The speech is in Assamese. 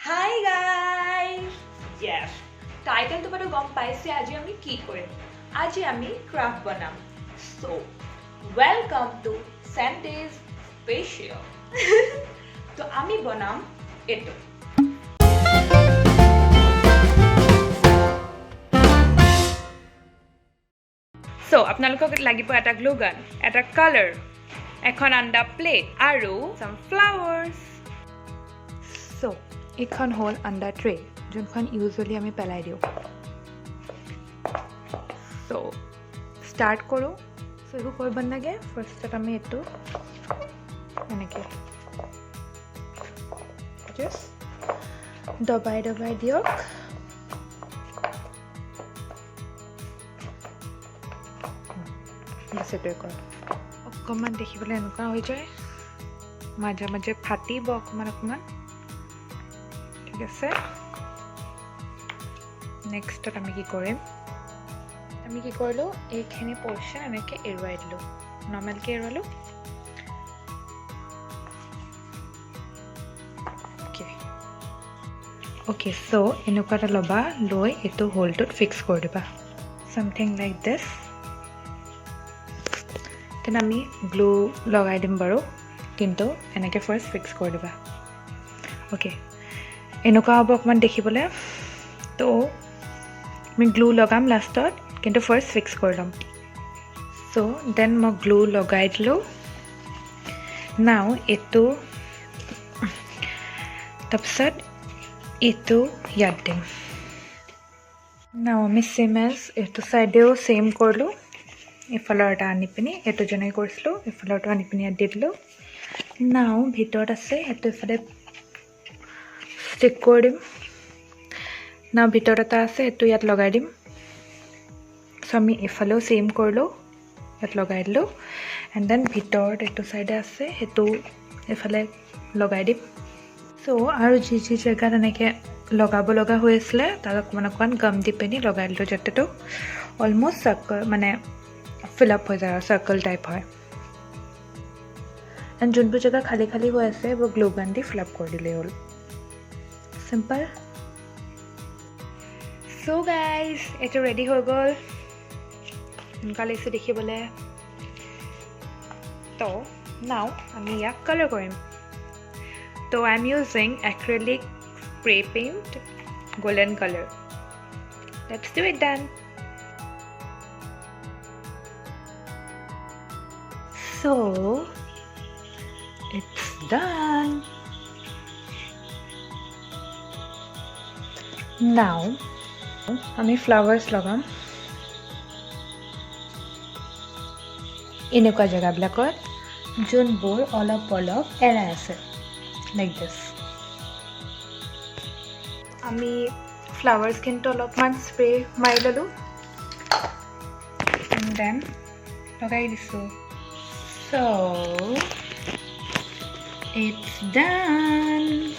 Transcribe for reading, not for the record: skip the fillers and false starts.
Hi guys! Yes, title to bado gom paise aji ami ki korim. Aji ami craft banam. So, welcome to Sunday's special. To ami banam eto. So, apnalokok lagibo eta glue gun, eta color, ekhon anda plate aru some flowers. So, ekhon hol anda tray, jonkhon usually ami pelai diu. So, start koru. So, eku korban lage first ta ami etu enake just dabai diok. সেটে কর অকমান দেখিবলে এনেকুৱা হৈ যায় মাজে মাজে ফাটিব অকমান ঠিক আছে নেক্সট আমি কি কৰিলো এইখিনি পোৰশন এনেকে এৰুৱাই দিলো নৰ্মাল কে এৰুৱালো ওকে সো এনেকুৱা এটা লবা লৈ এটো হোলটোত ফিক্স কৰি দিবা something like this then আমি glue লগাই দিম বাৰু কিন্তু এনেকে ফাৰ্স্ট ফিক্স কৰি দিবা ওকে এনেকুৱা হ'ব অকমান দেখিবলে তো আমি glue লগাম লাষ্টত কিন্তু ফাৰ্স্ট ফিক্স কৰি লম সো দেন মই glue লগাই দিলো নাও এটো তাৰপিছত এটো ইয়াত দিম নাও আমি সেম এজ এটো সাইডেও সেম কৰিলো ইফালৰটা আনি পিনি এটো জনে কৰিছিলো ইফালৰটো আনি পিনি দি দিলো নাও ভিতৰত আছে এটো ইফালে ষ্টিক কৰি দিম নাও ভিতৰত এটা আছে এটো ইয়াত লগাই দিম সো আমি ইফালেও সেম কৰিলো ইয়াত লগাই দিলো এন্ড দেন ভিতৰত এটো সাইডে আছে এটো ইফালে লগাই দিম সো আৰু জি জায়গা এনেকে লগাব লগা হৈ আছিল তাৰ অকমান গম দি পিনি লগাই দিলো যেতেটো অলমোস্ট সাৰ্কেল মানে fill up हो जाएगा सर्कल टाइप है एंड जोनबो जगह खाली खाली हो ऐसे वो ग्लू गन दी फिल अप कर दिले होल सिंपल सो गाइस एटो रेडी हो गल इनका लेसे देखि बोले तो नाउ আমি या कलर কৰিম तो I am using acrylic spray paint golden color let's do it then So, it's done. Now, আমি flowers লগাম এনেকুৱা জায়গাবিলাকত যোনবোৰ অলপ এৰাই আছে like this আমি flowers কিন্তু অলপমান স্প্ৰে মাৰি ললো and then লগাই দিছো So, it's done.